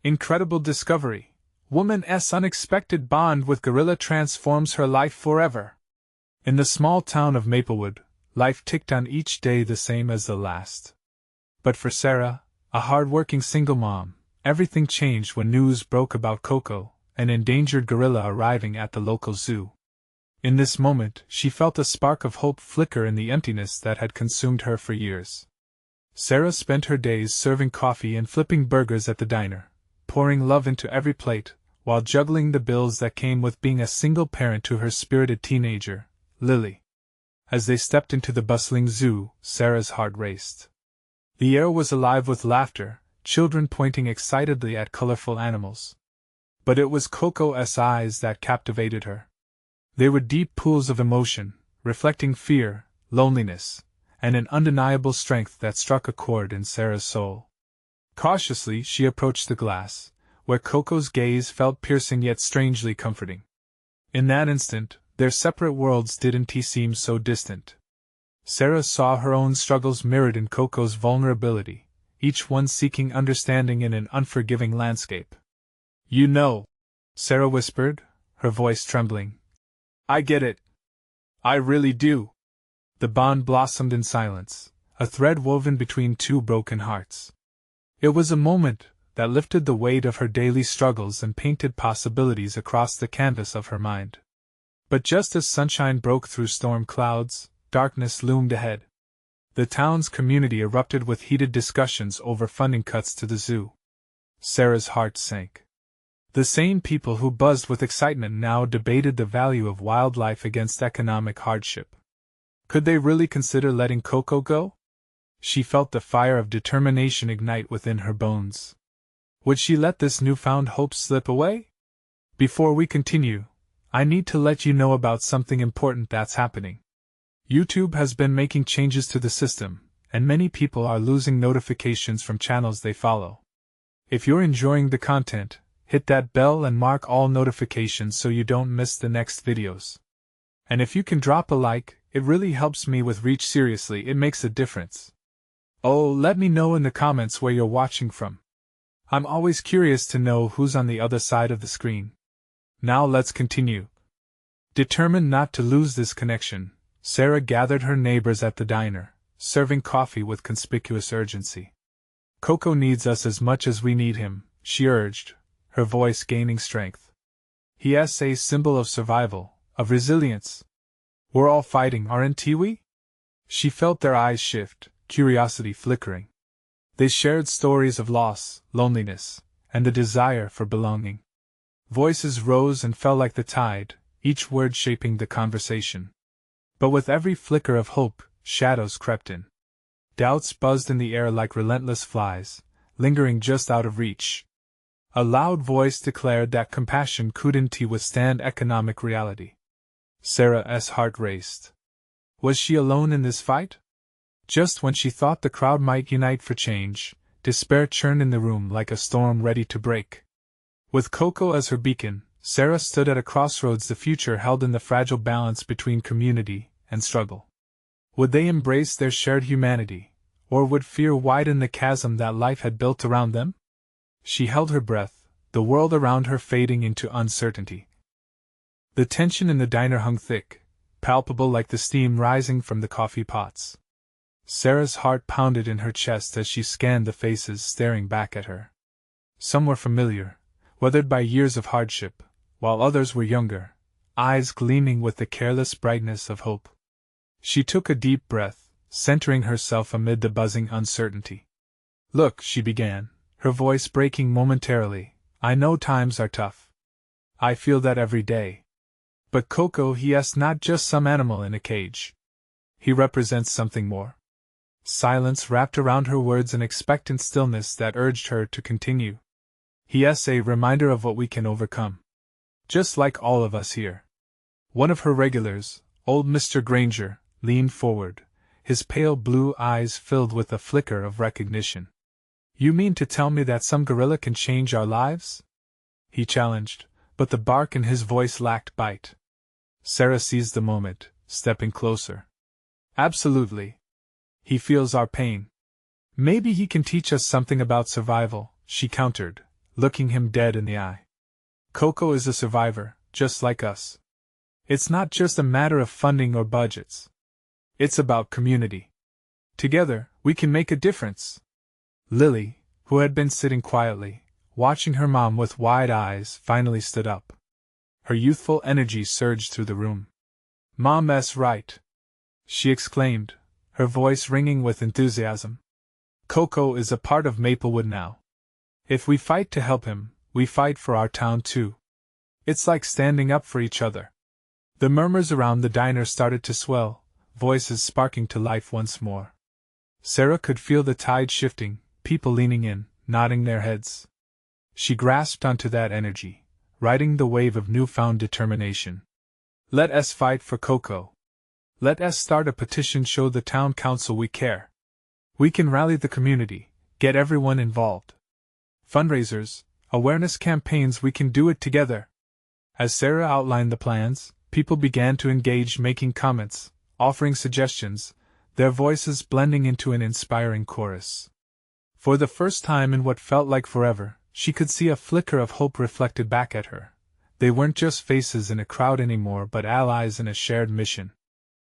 Incredible discovery. Woman's unexpected bond with gorilla transforms her life forever. In the small town of Maplewood, life ticked on each day the same as the last. But for Sarah, a hard-working single mom, everything changed when news broke about Koko, an endangered gorilla arriving at the local zoo. In this moment, she felt a spark of hope flicker in the emptiness that had consumed her for years. Sarah spent her days serving coffee and flipping burgers at the diner, pouring love into every plate, while juggling the bills that came with being a single parent to her spirited teenager, Lily. As they stepped into the bustling zoo, Sarah's heart raced. The air was alive with laughter, children pointing excitedly at colorful animals. But it was Koko's eyes that captivated her. They were deep pools of emotion, reflecting fear, loneliness, and an undeniable strength that struck a chord in Sarah's soul. Cautiously, she approached the glass, where Koko's gaze felt piercing yet strangely comforting. In that instant, their separate worlds didn't seem so distant. Sarah saw her own struggles mirrored in Koko's vulnerability, each one seeking understanding in an unforgiving landscape. "You know," Sarah whispered, her voice trembling. "I get it. I really do." The bond blossomed in silence, a thread woven between two broken hearts. It was a moment that lifted the weight of her daily struggles and painted possibilities across the canvas of her mind. But just as sunshine broke through storm clouds, darkness loomed ahead. The town's community erupted with heated discussions over funding cuts to the zoo. Sarah's heart sank. The same people who buzzed with excitement now debated the value of wildlife against economic hardship. Could they really consider letting Koko go? She felt the fire of determination ignite within her bones. Would she let this newfound hope slip away? Before we continue, I need to let you know about something important that's happening. YouTube has been making changes to the system, and many people are losing notifications from channels they follow. If you're enjoying the content, hit that bell and mark all notifications so you don't miss the next videos. And if you can drop a like, it really helps me with reach. Seriously, it makes a difference. Oh, let me know in the comments where you're watching from. I'm always curious to know who's on the other side of the screen. Now let's continue. Determined not to lose this connection, Sarah gathered her neighbors at the diner, serving coffee with conspicuous urgency. "Koko needs us as much as we need him," she urged, her voice gaining strength. "He's a symbol of survival, of resilience. We're all fighting, aren't we?" She felt their eyes shift, curiosity flickering. They shared stories of loss, loneliness, and the desire for belonging. Voices rose and fell like the tide, each word shaping the conversation. But with every flicker of hope, shadows crept in. Doubts buzzed in the air like relentless flies, lingering just out of reach. A loud voice declared that compassion couldn't withstand economic reality. Sarah's heart raced. Was she alone in this fight? Just when she thought the crowd might unite for change, despair churned in the room like a storm ready to break. With Koko as her beacon, Sarah stood at a crossroads. The future held in the fragile balance between community and struggle. Would they embrace their shared humanity, or would fear widen the chasm that life had built around them? She held her breath, the world around her fading into uncertainty. The tension in the diner hung thick, palpable like the steam rising from the coffee pots. Sarah's heart pounded in her chest as she scanned the faces staring back at her. Some were familiar, weathered by years of hardship, while others were younger, eyes gleaming with the careless brightness of hope. She took a deep breath, centering herself amid the buzzing uncertainty. "Look," she began, her voice breaking momentarily, "I know times are tough. I feel that every day. But Koko, he's not just some animal in a cage. He represents something more." Silence wrapped around her words, an expectant stillness that urged her to continue. "He's a reminder of what we can overcome. Just like all of us here." One of her regulars, old Mr. Granger, leaned forward, his pale blue eyes filled with a flicker of recognition. "You mean to tell me that some gorilla can change our lives?" he challenged, but the bark in his voice lacked bite. Sarah seized the moment, stepping closer. "Absolutely. He feels our pain. Maybe he can teach us something about survival," she countered, looking him dead in the eye. Koko is a survivor, just like us. It's not just a matter of funding or budgets. It's about community. Together, we can make a difference. Lily, who had been sitting quietly, watching her mom with wide eyes, finally stood up. Her youthful energy surged through the room. "Mom's right," she exclaimed, her voice ringing with enthusiasm. "Koko is a part of Maplewood now. If we fight to help him, we fight for our town too. It's like standing up for each other." The murmurs around the diner started to swell, voices sparking to life once more. Sarah could feel the tide shifting, people leaning in, nodding their heads. She grasped onto that energy, riding the wave of newfound determination. "Let us fight for Koko. Let us start a petition, show the town council we care. We can rally the community, get everyone involved. Fundraisers, awareness campaigns, we can do it together." As Sarah outlined the plans, people began to engage, making comments, offering suggestions, their voices blending into an inspiring chorus. For the first time in what felt like forever, she could see a flicker of hope reflected back at her. They weren't just faces in a crowd anymore, but allies in a shared mission.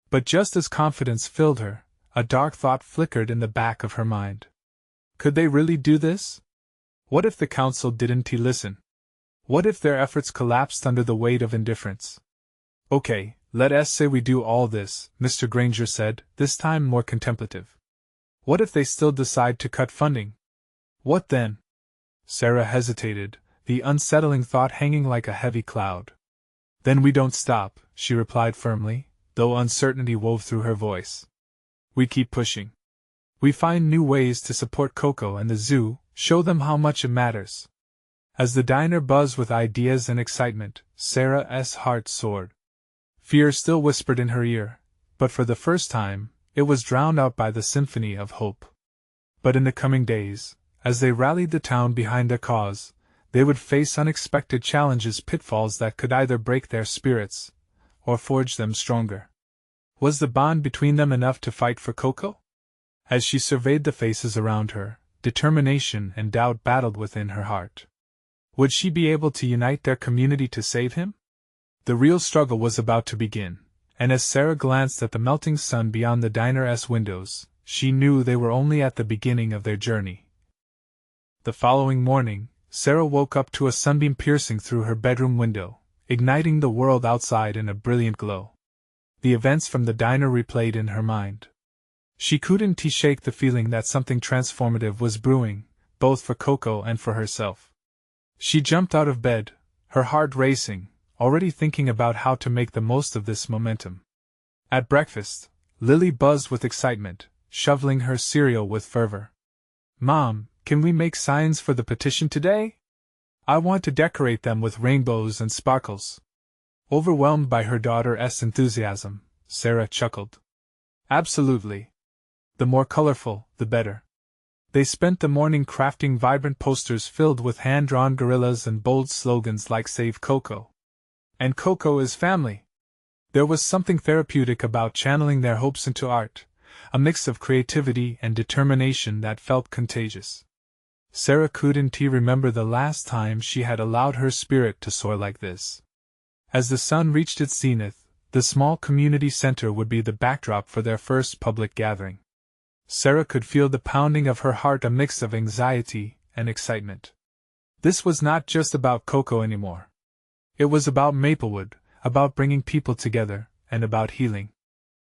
But just as confidence filled her, a dark thought flickered in the back of her mind. Could they really do this? What if the council didn't listen? What if their efforts collapsed under the weight of indifference? "Okay, let us say we do all this," Mr. Granger said, this time more contemplative. "What if they still decide to cut funding? What then?" Sarah hesitated, the unsettling thought hanging like a heavy cloud. "Then we don't stop," she replied firmly, though uncertainty wove through her voice. "We keep pushing. We find new ways to support Koko and the zoo, show them how much it matters." As the diner buzzed with ideas and excitement, Sarah's heart soared. Fear still whispered in her ear, but for the first time, it was drowned out by the symphony of hope. But in the coming days, as they rallied the town behind their cause, they would face unexpected challenges, pitfalls that could either break their spirits or forge them stronger. Was the bond between them enough to fight for Koko? As she surveyed the faces around her, determination and doubt battled within her heart. Would she be able to unite their community to save him? The real struggle was about to begin, and as Sarah glanced at the melting sun beyond the diner's windows, she knew they were only at the beginning of their journey. The following morning, Sarah woke up to a sunbeam piercing through her bedroom window, igniting the world outside in a brilliant glow. The events from the diner replayed in her mind. She couldn't shake the feeling that something transformative was brewing, both for Koko and for herself. She jumped out of bed, her heart racing, already thinking about how to make the most of this momentum. At breakfast, Lily buzzed with excitement, shoveling her cereal with fervor. "Mom, can we make signs for the petition today? I want to decorate them with rainbows and sparkles." Overwhelmed by her daughter's enthusiasm, Sarah chuckled. "Absolutely. The more colorful, the better." They spent the morning crafting vibrant posters filled with hand-drawn gorillas and bold slogans like "Save Koko" and "Koko is family." There was something therapeutic about channeling their hopes into art, a mix of creativity and determination that felt contagious. Sarah couldn't remember the last time she had allowed her spirit to soar like this. As the sun reached its zenith, the small community center would be the backdrop for their first public gathering. Sarah could feel the pounding of her heart, a mix of anxiety and excitement. This was not just about Koko anymore. It was about Maplewood, about bringing people together, and about healing.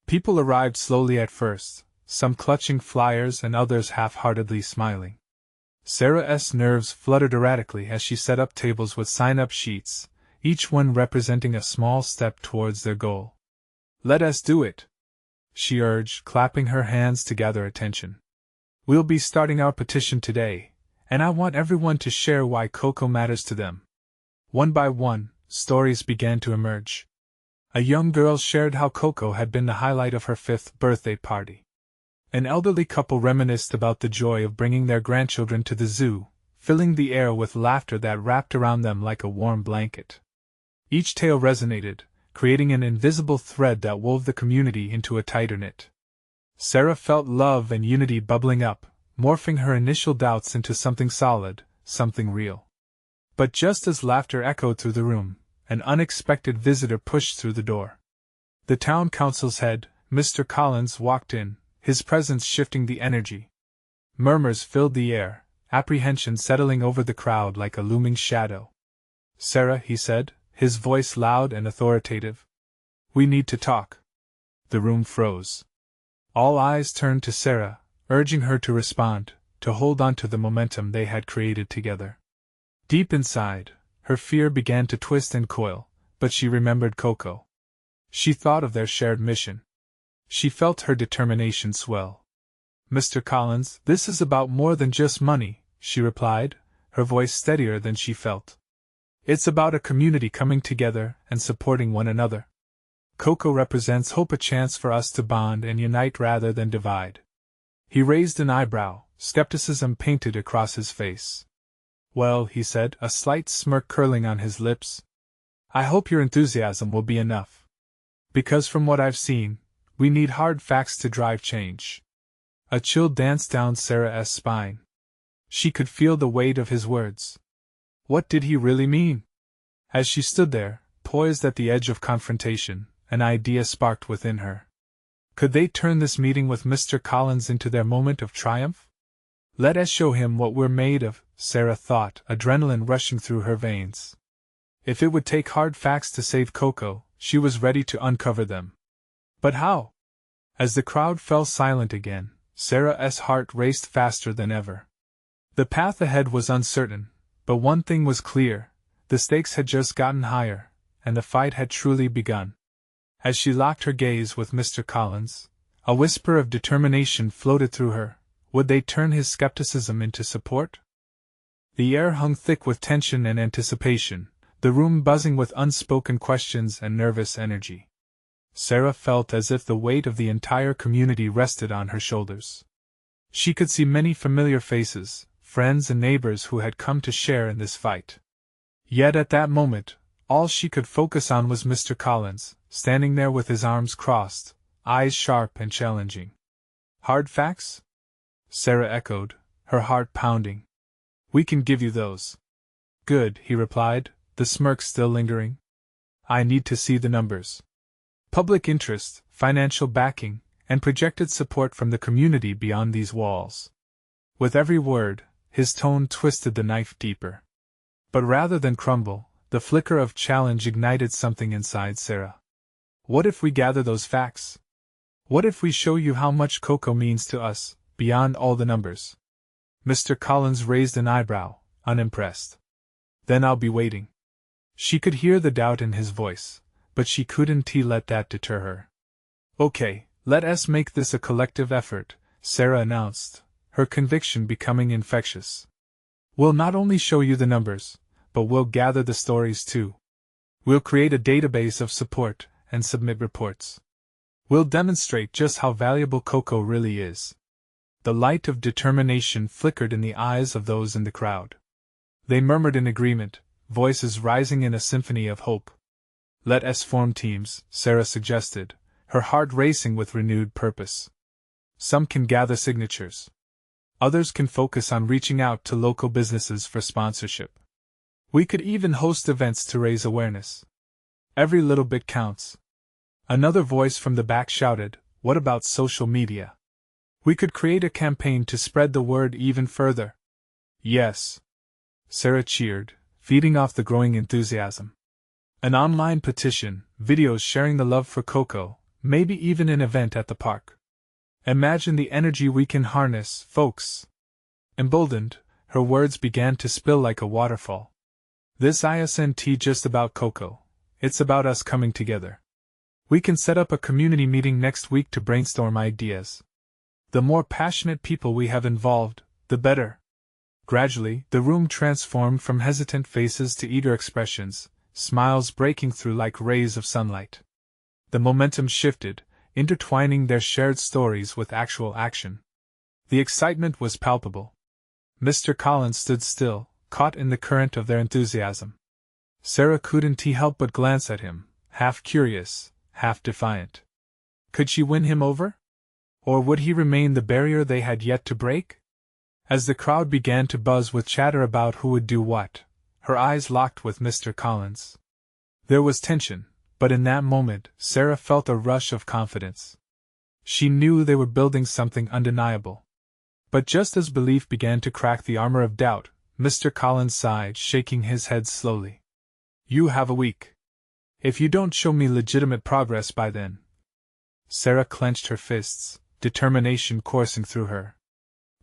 People arrived slowly at first, some clutching flyers and others half-heartedly smiling. Sarah's nerves fluttered erratically as she set up tables with sign-up sheets, each one representing a small step towards their goal. "Let us do it," she urged, clapping her hands to gather attention. "We'll be starting our petition today, and I want everyone to share why Koko matters to them." One by one, stories began to emerge. A young girl shared how Koko had been the highlight of her 5th birthday party. An elderly couple reminisced about the joy of bringing their grandchildren to the zoo, filling the air with laughter that wrapped around them like a warm blanket. Each tale resonated, creating an invisible thread that wove the community into a tighter knit. Sarah felt love and unity bubbling up, morphing her initial doubts into something solid, something real. But just as laughter echoed through the room, an unexpected visitor pushed through the door. The town council's head, Mr. Collins, walked in, his presence shifting the energy. Murmurs filled the air, apprehension settling over the crowd like a looming shadow. "Sarah," he said, his voice loud and authoritative. "We need to talk." The room froze. All eyes turned to Sarah, urging her to respond, to hold on to the momentum they had created together. Deep inside, her fear began to twist and coil, but she remembered Koko. She thought of their shared mission. She felt her determination swell. "Mr. Collins, this is about more than just money," she replied, her voice steadier than she felt. "It's about a community coming together and supporting one another. Koko represents hope, a chance for us to bond and unite rather than divide." He raised an eyebrow, skepticism painted across his face. "Well," he said, a slight smirk curling on his lips, "I hope your enthusiasm will be enough. Because from what I've seen, we need hard facts to drive change." A chill danced down Sarah's spine. She could feel the weight of his words. What did he really mean? As she stood there, poised at the edge of confrontation, an idea sparked within her. Could they turn this meeting with Mr. Collins into their moment of triumph? "Let us show him what we're made of," Sarah thought, adrenaline rushing through her veins. If it would take hard facts to save Koko, she was ready to uncover them. But how? As the crowd fell silent again, Sarah's heart raced faster than ever. The path ahead was uncertain, but one thing was clear: the stakes had just gotten higher, and the fight had truly begun. As she locked her gaze with Mr. Collins, a whisper of determination floated through her. Would they turn his skepticism into support? The air hung thick with tension and anticipation, the room buzzing with unspoken questions and nervous energy. Sarah felt as if the weight of the entire community rested on her shoulders. She could see many familiar faces, friends and neighbors who had come to share in this fight. Yet at that moment, all she could focus on was Mr. Collins, standing there with his arms crossed, eyes sharp and challenging. "Hard facts?" Sarah echoed, her heart pounding. "We can give you those." "Good," he replied, the smirk still lingering. "I need to see the numbers. Public interest, financial backing, and projected support from the community beyond these walls." With every word, his tone twisted the knife deeper. But rather than crumble, the flicker of challenge ignited something inside Sarah. "What if we gather those facts? What if we show you how much Koko means to us, beyond all the numbers?" Mr. Collins raised an eyebrow, unimpressed. "Then I'll be waiting." She could hear the doubt in his voice, but she couldn't let that deter her. "Okay, let us make this a collective effort," Sarah announced, her conviction becoming infectious. "We'll not only show you the numbers, but we'll gather the stories too. We'll create a database of support and submit reports. We'll demonstrate just how valuable Koko really is." The light of determination flickered in the eyes of those in the crowd. They murmured in agreement, voices rising in a symphony of hope. "Let us form teams," Sarah suggested, her heart racing with renewed purpose. "Some can gather signatures. Others can focus on reaching out to local businesses for sponsorship. We could even host events to raise awareness. Every little bit counts." Another voice from the back shouted, "What about social media? We could create a campaign to spread the word even further." "Yes," Sarah cheered, feeding off the growing enthusiasm. "An online petition, videos sharing the love for Koko, maybe even an event at the park. Imagine the energy we can harness, folks." Emboldened, her words began to spill like a waterfall. "This isn't just about Koko. It's about us coming together. We can set up a community meeting next week to brainstorm ideas. The more passionate people we have involved, the better." Gradually, the room transformed from hesitant faces to eager expressions, smiles breaking through like rays of sunlight. The momentum shifted, intertwining their shared stories with actual action. The excitement was palpable. Mr. Collins stood still, caught in the current of their enthusiasm. Sarah couldn't help but glance at him, half curious, half defiant. Could she win him over? Or would he remain the barrier they had yet to break? As the crowd began to buzz with chatter about who would do what, her eyes locked with Mr. Collins. There was tension, but in that moment, Sarah felt a rush of confidence. She knew they were building something undeniable. But just as belief began to crack the armor of doubt, Mr. Collins sighed, shaking his head slowly. You have a week. If you don't show me legitimate progress by then. Sarah clenched her fists, determination coursing through her.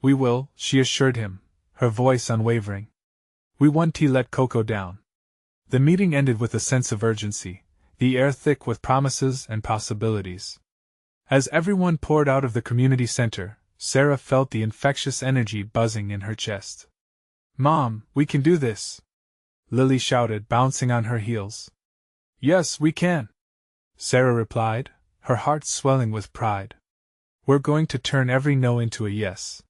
We will, she assured him, her voice unwavering. We won't let Koko down. The meeting ended with a sense of urgency, the air thick with promises and possibilities. As everyone poured out of the community center, Sarah felt the infectious energy buzzing in her chest. Mom, we can do this! Lily shouted, bouncing on her heels. Yes, we can! Sarah replied, her heart swelling with pride. We're going to turn every no into a yes.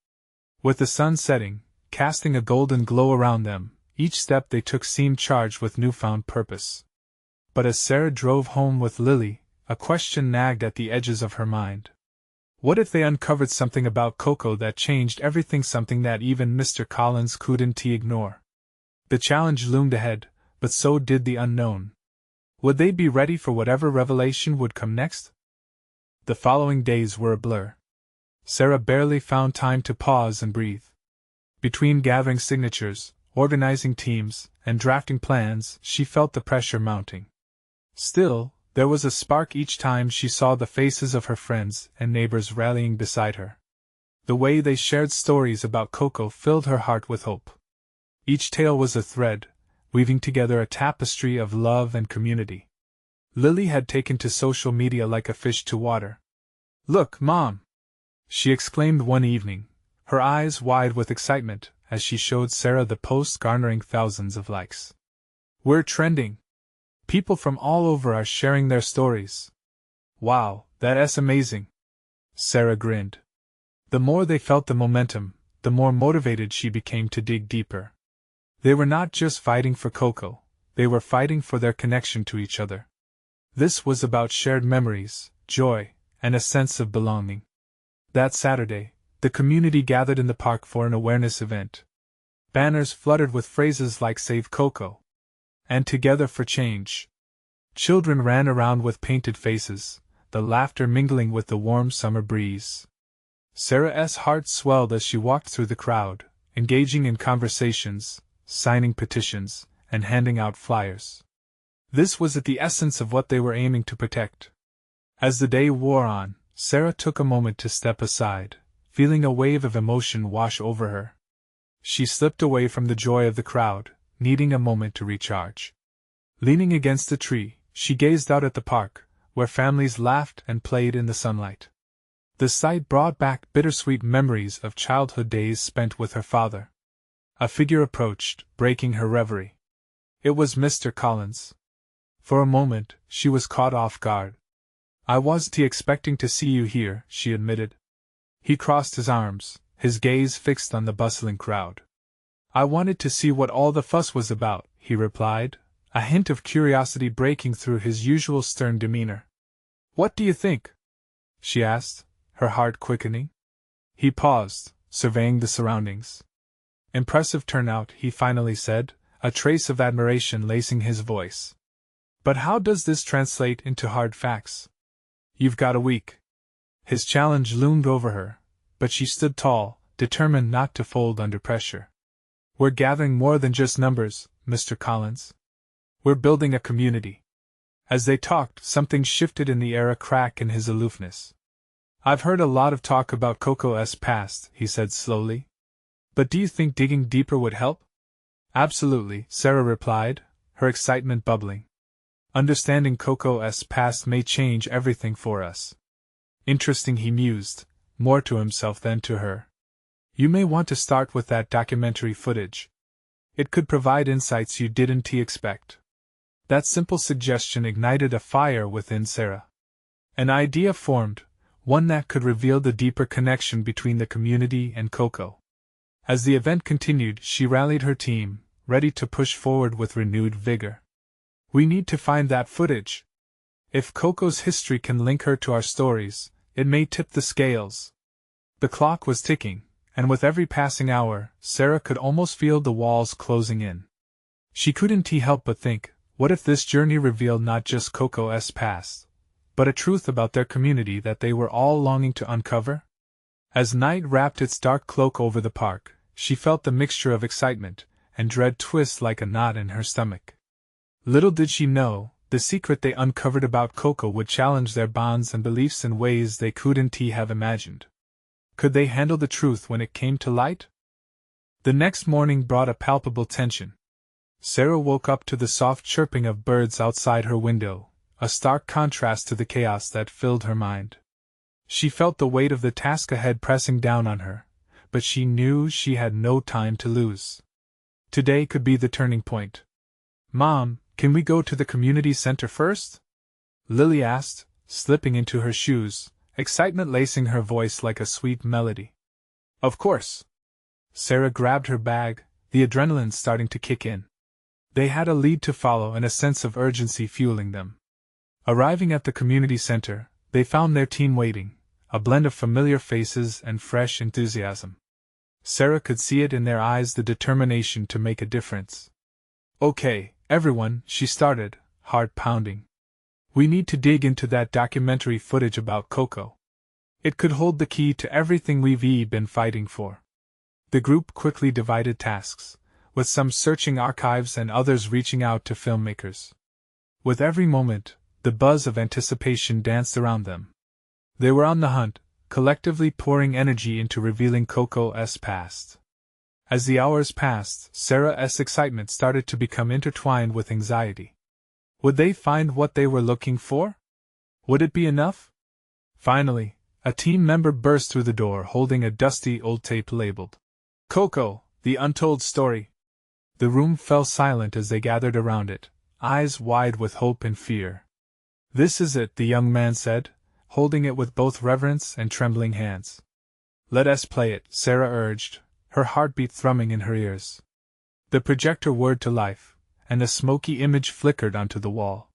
With the sun setting, casting a golden glow around them, each step they took seemed charged with newfound purpose. But as Sarah drove home with Lily, a question nagged at the edges of her mind. What if they uncovered something about Koko that changed everything, something that even Mr. Collins couldn't ignore? The challenge loomed ahead, but so did the unknown. Would they be ready for whatever revelation would come next? The following days were a blur. Sarah barely found time to pause and breathe. Between gathering signatures, organizing teams, and drafting plans, she felt the pressure mounting. Still, there was a spark each time she saw the faces of her friends and neighbors rallying beside her. The way they shared stories about Koko filled her heart with hope. Each tale was a thread, weaving together a tapestry of love and community. Lily had taken to social media like a fish to water. Look, Mom! She exclaimed one evening, her eyes wide with excitement, as she showed Sarah the post garnering thousands of likes. We're trending! People from all over are sharing their stories. Wow, that's amazing! Sarah grinned. The more they felt the momentum, the more motivated she became to dig deeper. They were not just fighting for Koko, they were fighting for their connection to each other. This was about shared memories, joy, and a sense of belonging. That Saturday, the community gathered in the park for an awareness event. Banners fluttered with phrases like Save Koko and Together for Change. Children ran around with painted faces, the laughter mingling with the warm summer breeze. Sarah's heart swelled as she walked through the crowd, engaging in conversations, signing petitions, and handing out flyers. This was at the essence of what they were aiming to protect. As the day wore on, Sarah took a moment to step aside, feeling a wave of emotion wash over her. She slipped away from the joy of the crowd, needing a moment to recharge. Leaning against a tree, she gazed out at the park, where families laughed and played in the sunlight. The sight brought back bittersweet memories of childhood days spent with her father. A figure approached, breaking her reverie. It was Mr. Collins. For a moment, she was caught off guard. I wasn't expecting to see you here, she admitted. He crossed his arms, his gaze fixed on the bustling crowd. I wanted to see what all the fuss was about, he replied, a hint of curiosity breaking through his usual stern demeanor. What do you think? She asked, her heart quickening. He paused, surveying the surroundings. Impressive turnout, he finally said, a trace of admiration lacing his voice. But how does this translate into hard facts? You've got a week. His challenge loomed over her, but she stood tall, determined not to fold under pressure. We're gathering more than just numbers, Mr. Collins. We're building a community. As they talked, something shifted in the air, a crack in his aloofness. I've heard a lot of talk about Koko's past, he said slowly. But do you think digging deeper would help? Absolutely, Sarah replied, her excitement bubbling. Understanding Koko's past may change everything for us. Interesting, he mused, more to himself than to her. You may want to start with that documentary footage. It could provide insights you didn't expect. That simple suggestion ignited a fire within Sarah. An idea formed, one that could reveal the deeper connection between the community and Koko. As the event continued, she rallied her team, ready to push forward with renewed vigor. We need to find that footage. If Koko's history can link her to our stories, it may tip the scales. The clock was ticking, and with every passing hour, Sarah could almost feel the walls closing in. She couldn't help but think, what if this journey revealed not just Koko's past, but a truth about their community that they were all longing to uncover? As night wrapped its dark cloak over the park, she felt the mixture of excitement and dread twist like a knot in her stomach. Little did she know, the secret they uncovered about Koko would challenge their bonds and beliefs in ways they couldn't have imagined. Could they handle the truth when it came to light? The next morning brought a palpable tension. Sarah woke up to the soft chirping of birds outside her window, a stark contrast to the chaos that filled her mind. She felt the weight of the task ahead pressing down on her, but she knew she had no time to lose. Today could be the turning point. "Mom, can we go to the community center first?" Lily asked, slipping into her shoes, excitement lacing her voice like a sweet melody. "Of course." Sarah grabbed her bag, the adrenaline starting to kick in. They had a lead to follow and a sense of urgency fueling them. Arriving at the community center, they found their team waiting, a blend of familiar faces and fresh enthusiasm. Sarah could see it in their eyes, the determination to make a difference. "Okay, everyone," she started, heart pounding. "We need to dig into that documentary footage about Koko. It could hold the key to everything we've been fighting for." The group quickly divided tasks, with some searching archives and others reaching out to filmmakers. With every moment, the buzz of anticipation danced around them. They were on the hunt, collectively pouring energy into revealing Koko's past. As the hours passed, Sarah's excitement started to become intertwined with anxiety. Would they find what they were looking for? Would it be enough? Finally, a team member burst through the door holding a dusty old tape labeled "Koko, the Untold Story." The room fell silent as they gathered around it, eyes wide with hope and fear. "This is it," the young man said, holding it with both reverence and trembling hands. "Let us play it," Sarah urged, her heartbeat thrumming in her ears. The projector whirred to life, and a smoky image flickered onto the wall.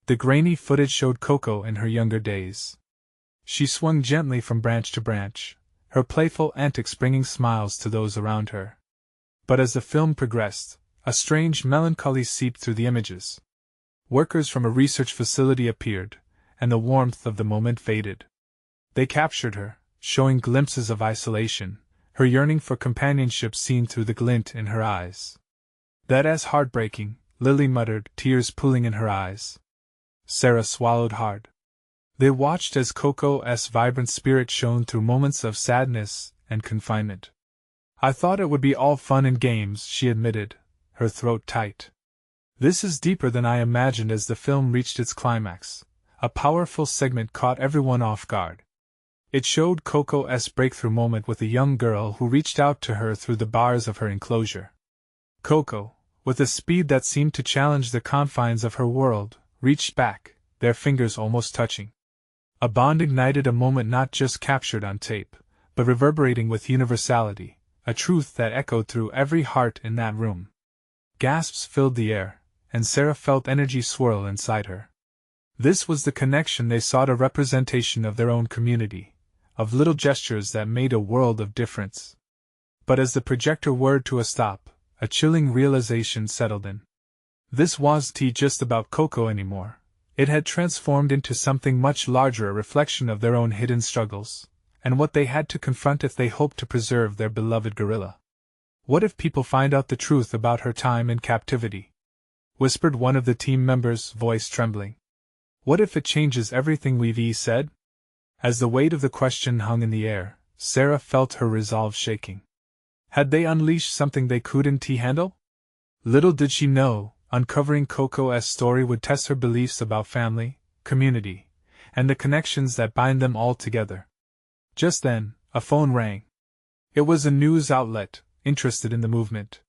The grainy footage showed Koko in her younger days. She swung gently from branch to branch, her playful antics bringing smiles to those around her. But as the film progressed, a strange melancholy seeped through the images. Workers from a research facility appeared, and the warmth of the moment faded. They captured her, showing glimpses of isolation, her yearning for companionship seen through the glint in her eyes. "That's heartbreaking," Lily muttered, tears pooling in her eyes. Sarah swallowed hard. They watched as Koko's vibrant spirit shone through moments of sadness and confinement. "I thought it would be all fun and games," she admitted, her throat tight. "This is deeper than I imagined." As the film reached its climax, a powerful segment caught everyone off guard. It showed Koko's breakthrough moment with a young girl who reached out to her through the bars of her enclosure. Koko, with a speed that seemed to challenge the confines of her world, reached back, their fingers almost touching. A bond ignited, a moment not just captured on tape, but reverberating with universality, a truth that echoed through every heart in that room. Gasps filled the air, and Sarah felt energy swirl inside her. This was the connection they sought, a representation of their own community, of little gestures that made a world of difference. But as the projector whirred to a stop, a chilling realization settled in. This wasn't just about Koko anymore. It had transformed into something much larger, a reflection of their own hidden struggles, and what they had to confront if they hoped to preserve their beloved gorilla. "What if people find out the truth about her time in captivity?" whispered one of the team members, voice trembling. "What if it changes everything we've said?" As the weight of the question hung in the air, Sarah felt her resolve shaking. Had they unleashed something they couldn't handle? Little did she know, uncovering Koko's story would test her beliefs about family, community, and the connections that bind them all together. Just then, a phone rang. It was a news outlet, interested in the movement.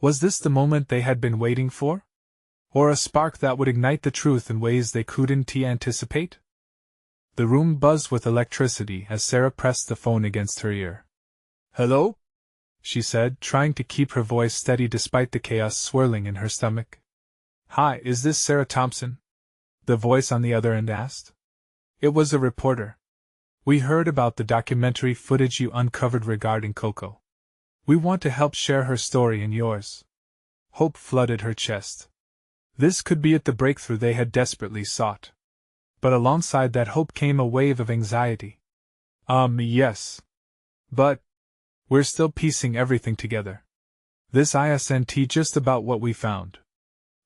Was this the moment they had been waiting for? Or a spark that would ignite the truth in ways they couldn't anticipate? The room buzzed with electricity as Sarah pressed the phone against her ear. "Hello?" she said, trying to keep her voice steady despite the chaos swirling in her stomach. "Hi, is this Sarah Thompson?" the voice on the other end asked. It was a reporter. "We heard about the documentary footage you uncovered regarding Koko. We want to help share her story and yours." Hope flooded her chest. This could be it, the breakthrough they had desperately sought. But alongside that hope came a wave of anxiety. Yes. But we're still piecing everything together. This isn't just about what we found.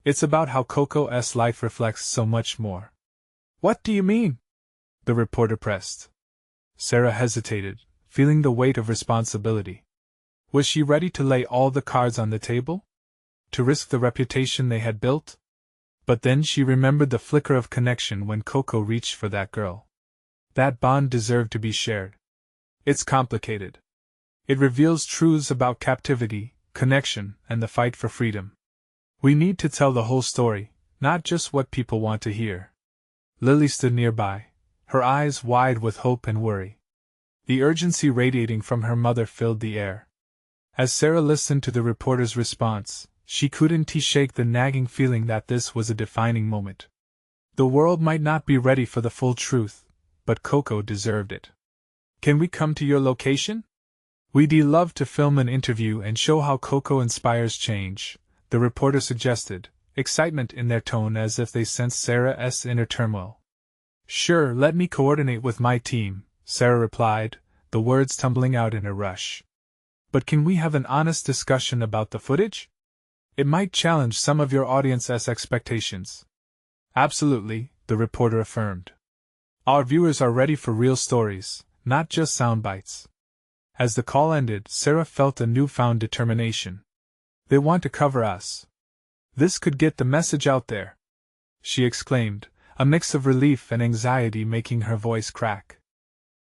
It's about how Koko's life reflects so much more. What do you mean? The reporter pressed. Sarah hesitated, feeling the weight of responsibility. Was she ready to lay all the cards on the table? To risk the reputation they had built? But then she remembered the flicker of connection when Koko reached for that girl. That bond deserved to be shared. It's complicated. It reveals truths about captivity, connection, and the fight for freedom. We need to tell the whole story, not just what people want to hear. Lily stood nearby, her eyes wide with hope and worry. The urgency radiating from her mother filled the air. As Sarah listened to the reporter's response, she couldn't shake the nagging feeling that this was a defining moment. The world might not be ready for the full truth, but Koko deserved it. Can we come to your location? We'd love to film an interview and show how Koko inspires change, the reporter suggested, excitement in their tone as if they sensed Sarah's inner turmoil. Sure, let me coordinate with my team, Sarah replied, the words tumbling out in a rush. But can we have an honest discussion about the footage? It might challenge some of your audience's expectations. Absolutely, the reporter affirmed. Our viewers are ready for real stories, not just sound bites. As the call ended, Sarah felt a newfound determination. They want to cover us. This could get the message out there, she exclaimed, a mix of relief and anxiety making her voice crack.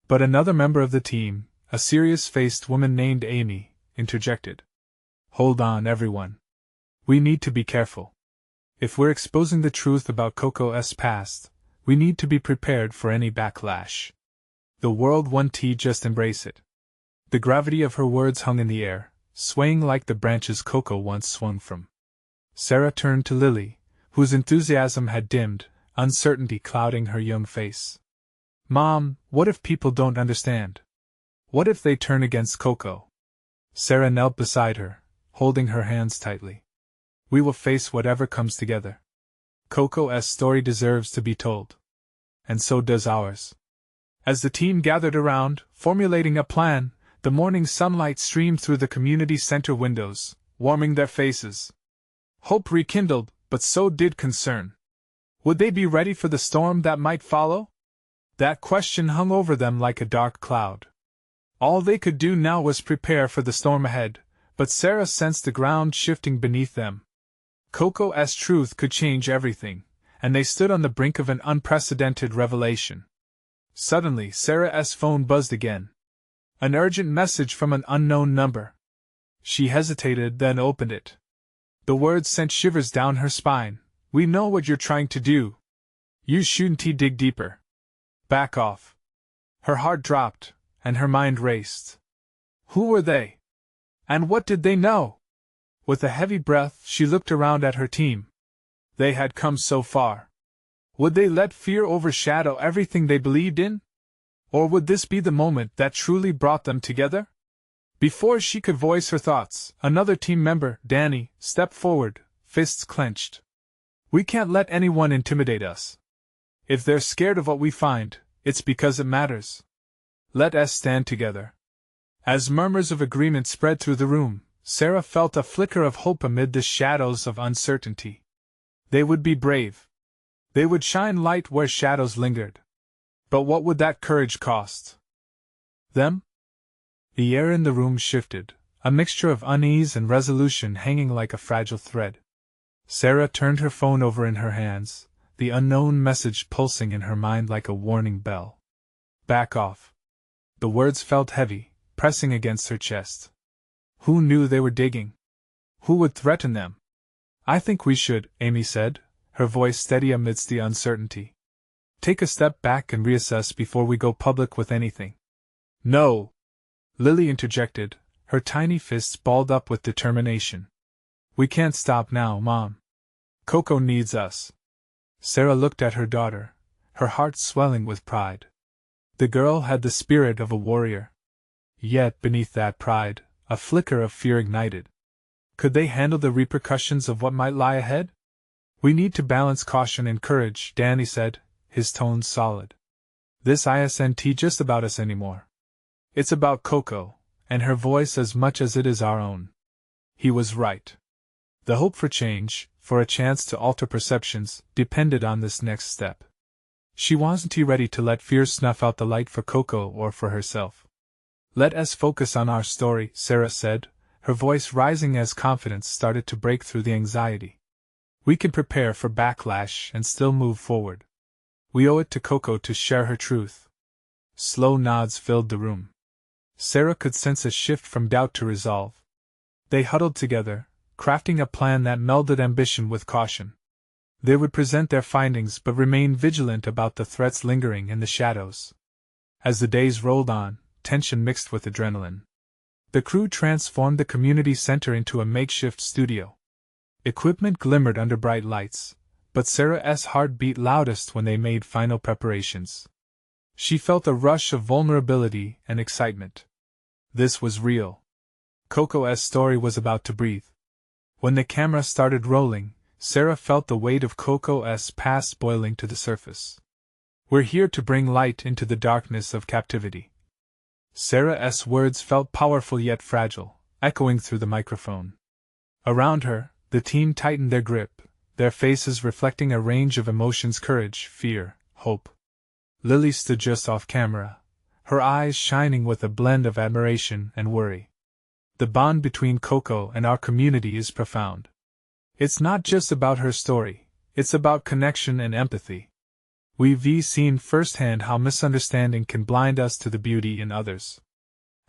But another member of the team, a serious-faced woman named Amy, interjected. Hold on, everyone. We need to be careful. If we're exposing the truth about Koko's past, we need to be prepared for any backlash. The world won't just embrace it. The gravity of her words hung in the air, swaying like the branches Koko once swung from. Sarah turned to Lily, whose enthusiasm had dimmed, uncertainty clouding her young face. Mom, what if people don't understand? What if they turn against Koko? Sarah knelt beside her, holding her hands tightly. We will face whatever comes together. Koko's story deserves to be told. And so does ours. As the team gathered around, formulating a plan, the morning sunlight streamed through the community center windows, warming their faces. Hope rekindled, but so did concern. Would they be ready for the storm that might follow? That question hung over them like a dark cloud. All they could do now was prepare for the storm ahead, but Sarah sensed the ground shifting beneath them. Koko's truth could change everything, and they stood on the brink of an unprecedented revelation. Suddenly, Sarah's phone buzzed again. An urgent message from an unknown number. She hesitated, then opened it. The words sent shivers down her spine. We know what you're trying to do. You shouldn't dig deeper. Back off. Her heart dropped, and her mind raced. Who were they? And what did they know? With a heavy breath, she looked around at her team. They had come so far. Would they let fear overshadow everything they believed in? Or would this be the moment that truly brought them together? Before she could voice her thoughts, another team member, Danny, stepped forward, fists clenched. We can't let anyone intimidate us. If they're scared of what we find, it's because it matters. Let us stand together. As murmurs of agreement spread through the room, Sarah felt a flicker of hope amid the shadows of uncertainty. They would be brave. They would shine light where shadows lingered. But what would that courage cost them? The air in the room shifted, a mixture of unease and resolution hanging like a fragile thread. Sarah turned her phone over in her hands, the unknown message pulsing in her mind like a warning bell. Back off. The words felt heavy, pressing against her chest. Who knew they were digging? Who would threaten them? I think we should, Amy said, her voice steady amidst the uncertainty. Take a step back and reassess before we go public with anything. No! Lily interjected, her tiny fists balled up with determination. We can't stop now, Mom. Koko needs us. Sarah looked at her daughter, her heart swelling with pride. The girl had the spirit of a warrior. Yet beneath that pride, a flicker of fear ignited. Could they handle the repercussions of what might lie ahead? We need to balance caution and courage, Danny said, his tone solid. This isn't just about us anymore. It's about Koko, and her voice as much as it is our own. He was right. The hope for change, for a chance to alter perceptions, depended on this next step. She wasn't ready to let fear snuff out the light for Koko or for herself. Let us focus on our story, Sarah said, her voice rising as confidence started to break through the anxiety. We can prepare for backlash and still move forward. We owe it to Koko to share her truth. Slow nods filled the room. Sarah could sense a shift from doubt to resolve. They huddled together, crafting a plan that melded ambition with caution. They would present their findings but remain vigilant about the threats lingering in the shadows. As the days rolled on, tension mixed with adrenaline. The crew transformed the community center into a makeshift studio. Equipment glimmered under bright lights, but Sarah's heart beat loudest when they made final preparations. She felt a rush of vulnerability and excitement. This was real. Koko's story was about to breathe. When the camera started rolling, Sarah felt the weight of Koko's past boiling to the surface. We're here to bring light into the darkness of captivity. Sarah's words felt powerful yet fragile, echoing through the microphone. Around her, the team tightened their grip, their faces reflecting a range of emotions: courage, fear, hope. Lily stood just off camera, her eyes shining with a blend of admiration and worry. The bond between Koko and our community is profound. It's not just about her story, it's about connection and empathy. We've seen firsthand how misunderstanding can blind us to the beauty in others.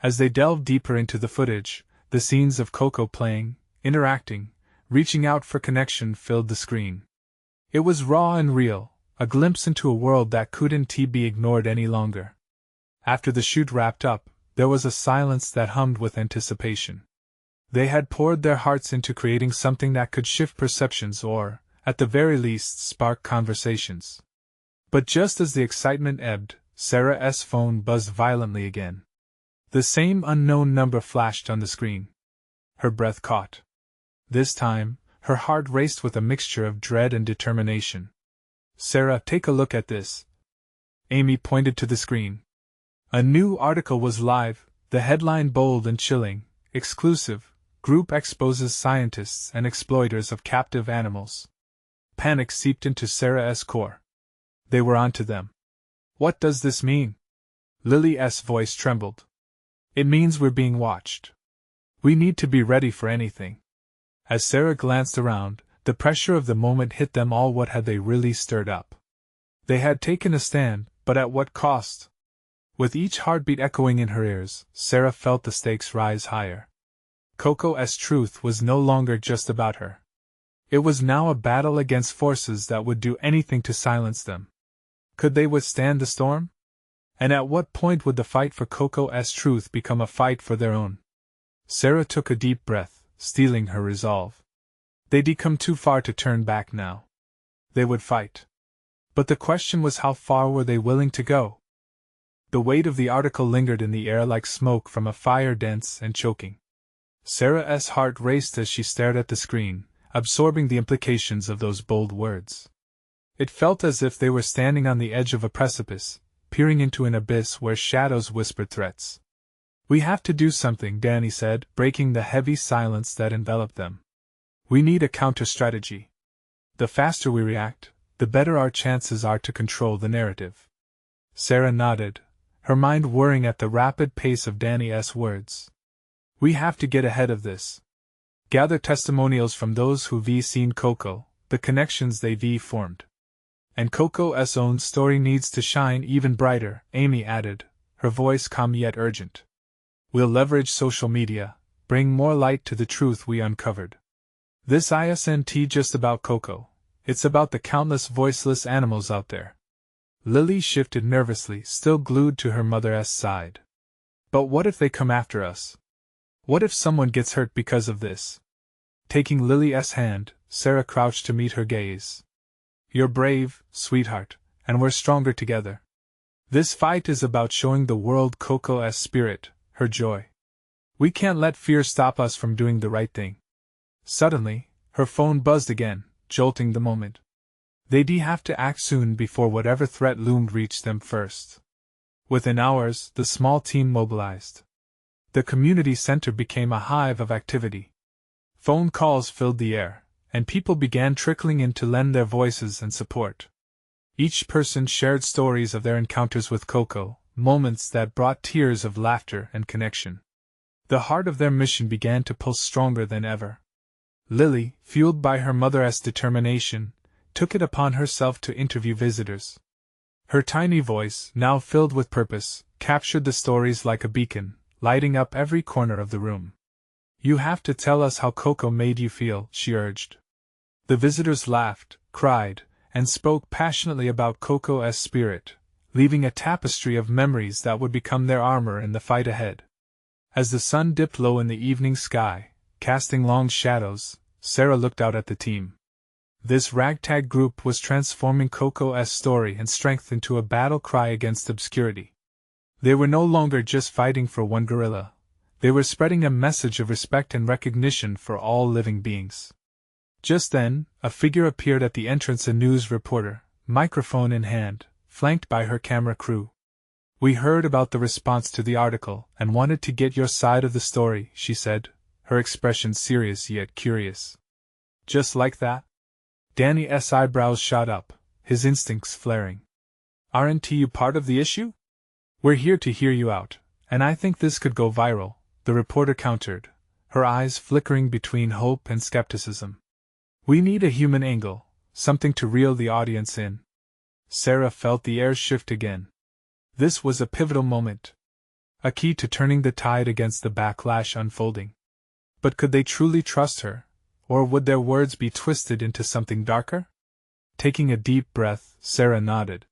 As they delved deeper into the footage, the scenes of Koko playing, interacting, reaching out for connection filled the screen. It was raw and real, a glimpse into a world that couldn't be ignored any longer. After the shoot wrapped up, there was a silence that hummed with anticipation. They had poured their hearts into creating something that could shift perceptions or, at the very least, spark conversations. But just as the excitement ebbed, Sarah's phone buzzed violently again. The same unknown number flashed on the screen. Her breath caught. This time, her heart raced with a mixture of dread and determination. "Sarah, take a look at this." Amy pointed to the screen. A new article was live, the headline bold and chilling: "Exclusive, Group exposes scientists and exploiters of captive animals." Panic seeped into Sarah's core. They were onto them. "What does this mean?" Lily's voice trembled. "It means we're being watched. We need to be ready for anything." As Sarah glanced around, the pressure of the moment hit them all. What had they really stirred up? They had taken a stand, but at what cost? With each heartbeat echoing in her ears, Sarah felt the stakes rise higher. Koko's truth was no longer just about her. It was now a battle against forces that would do anything to silence them. Could they withstand the storm? And at what point would the fight for Koko's truth become a fight for their own? Sarah took a deep breath, steeling her resolve. They'd come too far to turn back now. They would fight. But the question was, how far were they willing to go? The weight of the article lingered in the air like smoke from a fire, dense and choking. Sarah's heart raced as she stared at the screen, absorbing the implications of those bold words. It felt as if they were standing on the edge of a precipice, peering into an abyss where shadows whispered threats. "We have to do something," Danny said, breaking the heavy silence that enveloped them. "We need a counter-strategy. The faster we react, the better our chances are to control the narrative." Sarah nodded, her mind whirring at the rapid pace of Danny's words. "We have to get ahead of this. Gather testimonials from those who've seen Koko, the connections they've formed. And Koko's own story needs to shine even brighter," Amy added, her voice calm yet urgent. "We'll leverage social media, bring more light to the truth we uncovered. This isn't just about Koko, it's about the countless voiceless animals out there." Lily shifted nervously, still glued to her mother's side. "But what if they come after us? What if someone gets hurt because of this?" Taking Lily's hand, Sarah crouched to meet her gaze. "You're brave, sweetheart, and we're stronger together. This fight is about showing the world Koko's spirit, her joy. We can't let fear stop us from doing the right thing." Suddenly, her phone buzzed again, jolting the moment. They'd have to act soon before whatever threat loomed reached them first. Within hours, the small team mobilized. The community center became a hive of activity. Phone calls filled the air, and people began trickling in to lend their voices and support. Each person shared stories of their encounters with Koko, moments that brought tears of laughter and connection. The heart of their mission began to pulse stronger than ever. Lily, fueled by her mother's determination, took it upon herself to interview visitors. Her tiny voice, now filled with purpose, captured the stories like a beacon, lighting up every corner of the room. "You have to tell us how Koko made you feel," she urged. The visitors laughed, cried, and spoke passionately about Koko's spirit, leaving a tapestry of memories that would become their armor in the fight ahead. As the sun dipped low in the evening sky, casting long shadows, Sarah looked out at the team. This ragtag group was transforming Koko's story and strength into a battle cry against obscurity. They were no longer just fighting for one gorilla. They were spreading a message of respect and recognition for all living beings. Just then, a figure appeared at the entrance, a news reporter, microphone in hand, flanked by her camera crew. "We heard about the response to the article and wanted to get your side of the story," she said, her expression serious yet curious. "Just like that?" Danny's eyebrows shot up, his instincts flaring. "Aren't you part of the issue?" "We're here to hear you out, and I think this could go viral," the reporter countered, her eyes flickering between hope and skepticism. "We need a human angle, something to reel the audience in." Sarah felt the air shift again. This was a pivotal moment. A key to turning the tide against the backlash unfolding. But could they truly trust her, or would their words be twisted into something darker? Taking a deep breath, Sarah nodded.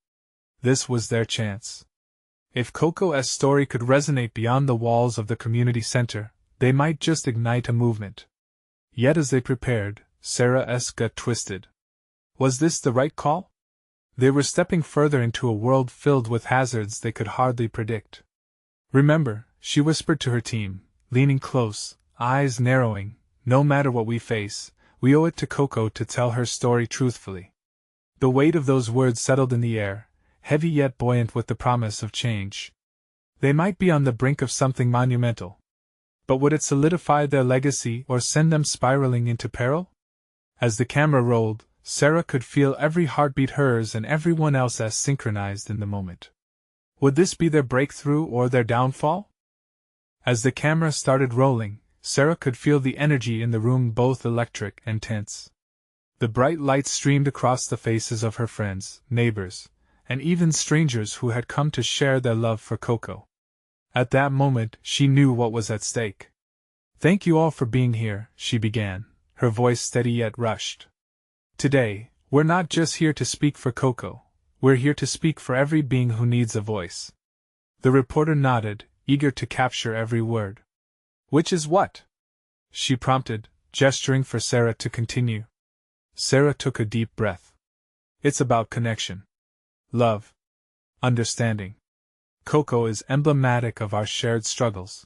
This was their chance. If Koko's story could resonate beyond the walls of the community center, they might just ignite a movement. Yet as they prepared, Sarah's gut twisted. Was this the right call? They were stepping further into a world filled with hazards they could hardly predict. "Remember," she whispered to her team, leaning close, eyes narrowing, "no matter what we face, we owe it to Koko to tell her story truthfully." The weight of those words settled in the air, heavy yet buoyant with the promise of change. They might be on the brink of something monumental. But would it solidify their legacy or send them spiraling into peril? As the camera rolled, Sarah could feel every heartbeat hers and everyone else's synchronized in the moment. Would this be their breakthrough or their downfall? As the camera started rolling, Sarah could feel the energy in the room, both electric and tense. The bright light streamed across the faces of her friends, neighbors, and even strangers who had come to share their love for Koko. At that moment, she knew what was at stake. "Thank you all for being here," she began, her voice steady yet rushed. "Today, we're not just here to speak for Koko, we're here to speak for every being who needs a voice." The reporter nodded, eager to capture every word. "Which is what?" she prompted, gesturing for Sarah to continue. Sarah took a deep breath. "It's about connection. Love. Understanding. Koko is emblematic of our shared struggles.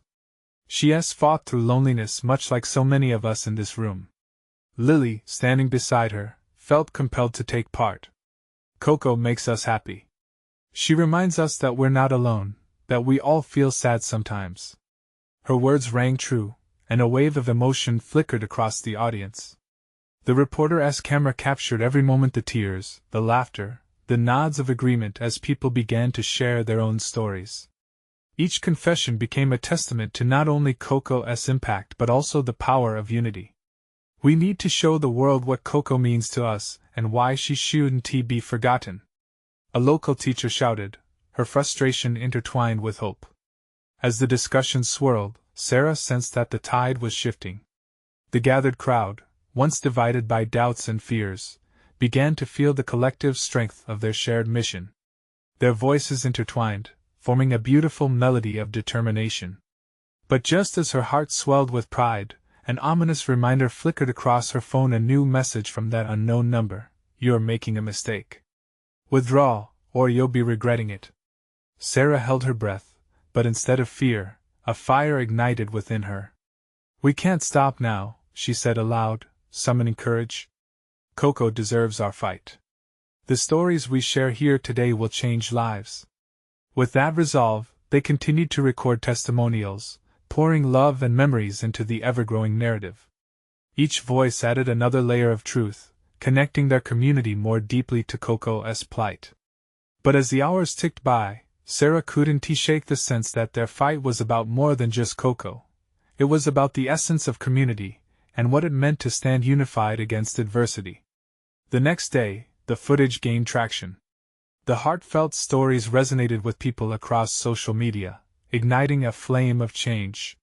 She has fought through loneliness much like so many of us in this room." Lily, standing beside her, felt compelled to take part. "Koko makes us happy. She reminds us that we're not alone, that we all feel sad sometimes." Her words rang true, and a wave of emotion flickered across the audience. The reporter's camera captured every moment, the tears, the laughter, the nods of agreement as people began to share their own stories. Each confession became a testament to not only Koko's impact but also the power of unity. "We need to show the world what Koko means to us and why she shouldn't be forgotten," a local teacher shouted, her frustration intertwined with hope. As the discussion swirled, Sarah sensed that the tide was shifting. The gathered crowd, once divided by doubts and fears, began to feel the collective strength of their shared mission. Their voices intertwined, forming a beautiful melody of determination. But just as her heart swelled with pride, an ominous reminder flickered across her phone, a new message from that unknown number: "You're making a mistake. Withdraw, or you'll be regretting it." Sarah held her breath, but instead of fear, a fire ignited within her. "We can't stop now," she said aloud, summoning courage. Koko deserves our fight. The stories we share here today will change lives. With that resolve, they continued to record testimonials, pouring love and memories into the ever-growing narrative. Each voice added another layer of truth, connecting their community more deeply to Koko's plight. But as the hours ticked by, Sarah couldn't shake the sense that their fight was about more than just Koko. It was about the essence of community, and what it meant to stand unified against adversity. The next day, the footage gained traction. The heartfelt stories resonated with people across social media, igniting a flame of change.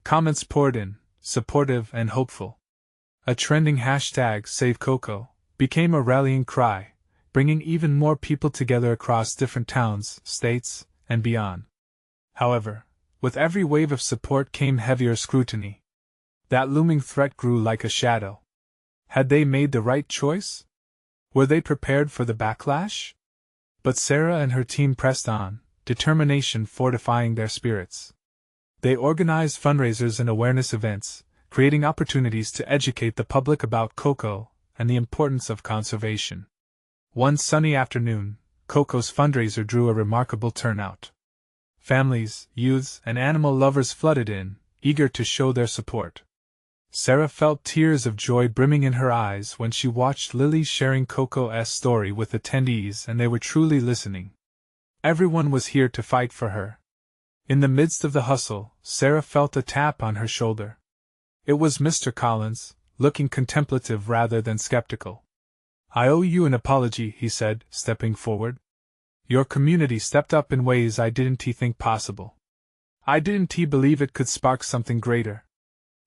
Comments poured in, supportive and hopeful. A trending hashtag #SaveKoko became a rallying cry, bringing even more people together across different towns, states, and beyond. However, with every wave of support came heavier scrutiny. That looming threat grew like a shadow. Had they made the right choice? Were they prepared for the backlash? But Sarah and her team pressed on, determination fortifying their spirits. They organized fundraisers and awareness events, creating opportunities to educate the public about Koko and the importance of conservation. One sunny afternoon, Koko's fundraiser drew a remarkable turnout. Families, youths, and animal lovers flooded in, eager to show their support. Sarah felt tears of joy brimming in her eyes when she watched Lily sharing Koko's story with attendees, and they were truly listening. Everyone was here to fight for her. In the midst of the hustle, Sarah felt a tap on her shoulder. It was Mr. Collins, looking contemplative rather than skeptical. "I owe you an apology," he said, stepping forward. "Your community stepped up in ways I didn't think possible. I didn't believe it could spark something greater.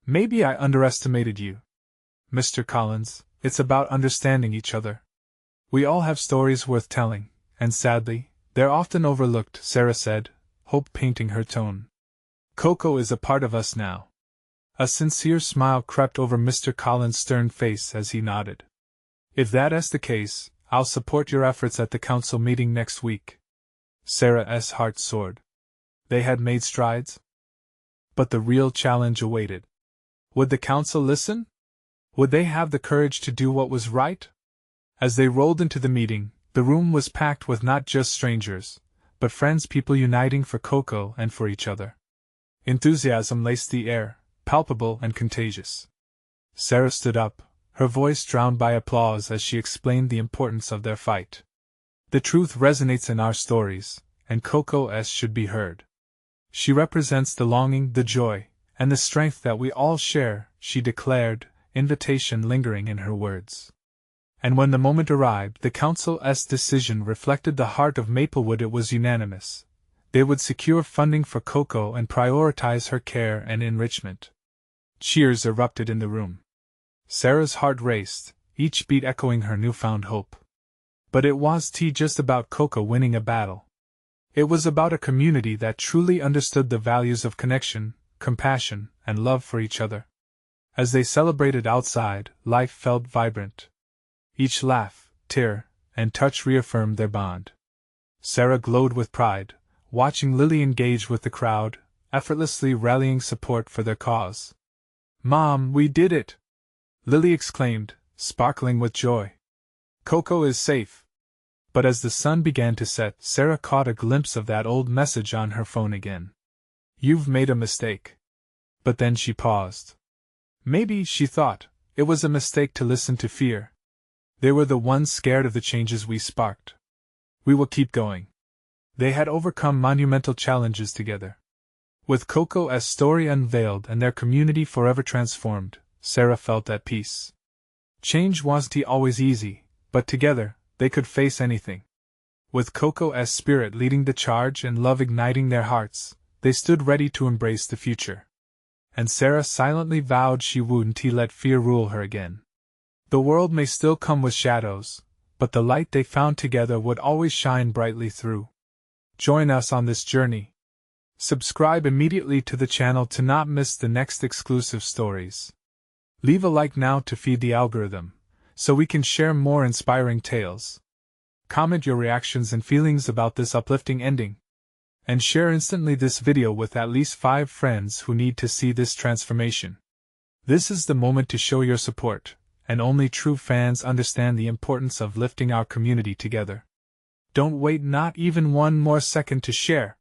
Maybe I underestimated you. Mr. Collins, it's about understanding each other. We all have stories worth telling, and sadly, they're often overlooked," Sarah said, hope painting her tone. "Koko is a part of us now." A sincere smile crept over Mr. Collins' stern face as he nodded. "If that's the case, I'll support your efforts at the council meeting next week." Sarah's heart soared. They had made strides? But the real challenge awaited. Would the council listen? Would they have the courage to do what was right? As they rolled into the meeting, the room was packed with not just strangers, but friends, people uniting for Koko and for each other. Enthusiasm laced the air, palpable and contagious. Sarah stood up, her voice drowned by applause as she explained the importance of their fight. "The truth resonates in our stories, and Koko's should be heard. She represents the longing, the joy, and the strength that we all share," she declared, invitation lingering in her words. And when the moment arrived, the council's decision reflected the heart of Maplewood. It was unanimous. They would secure funding for Koko and prioritize her care and enrichment. Cheers erupted in the room. Sarah's heart raced, each beat echoing her newfound hope. But it wasn't just about Koko winning a battle. It was about a community that truly understood the values of connection, compassion, and love for each other. As they celebrated outside, life felt vibrant. Each laugh, tear, and touch reaffirmed their bond. Sarah glowed with pride, watching Lily engage with the crowd, effortlessly rallying support for their cause. "Mom, we did it!" Lily exclaimed, sparkling with joy. "Koko is safe." But as the sun began to set, Sarah caught a glimpse of that old message on her phone again. "You've made a mistake." But then she paused. Maybe, she thought, it was a mistake to listen to fear. They were the ones scared of the changes we sparked. We will keep going. They had overcome monumental challenges together. With Koko's story unveiled and their community forever transformed, Sarah felt at peace. Change wasn't always easy, but together, they could face anything. With Koko's spirit leading the charge and love igniting their hearts, they stood ready to embrace the future. And Sarah silently vowed she wouldn't let fear rule her again. The world may still come with shadows, but the light they found together would always shine brightly through. Join us on this journey. Subscribe immediately to the channel to not miss the next exclusive stories. Leave a like now to feed the algorithm, so we can share more inspiring tales. Comment your reactions and feelings about this uplifting ending. And share instantly this video with at least 5 friends who need to see this transformation. This is the moment to show your support, and only true fans understand the importance of lifting our community together. Don't wait not even one more second to share,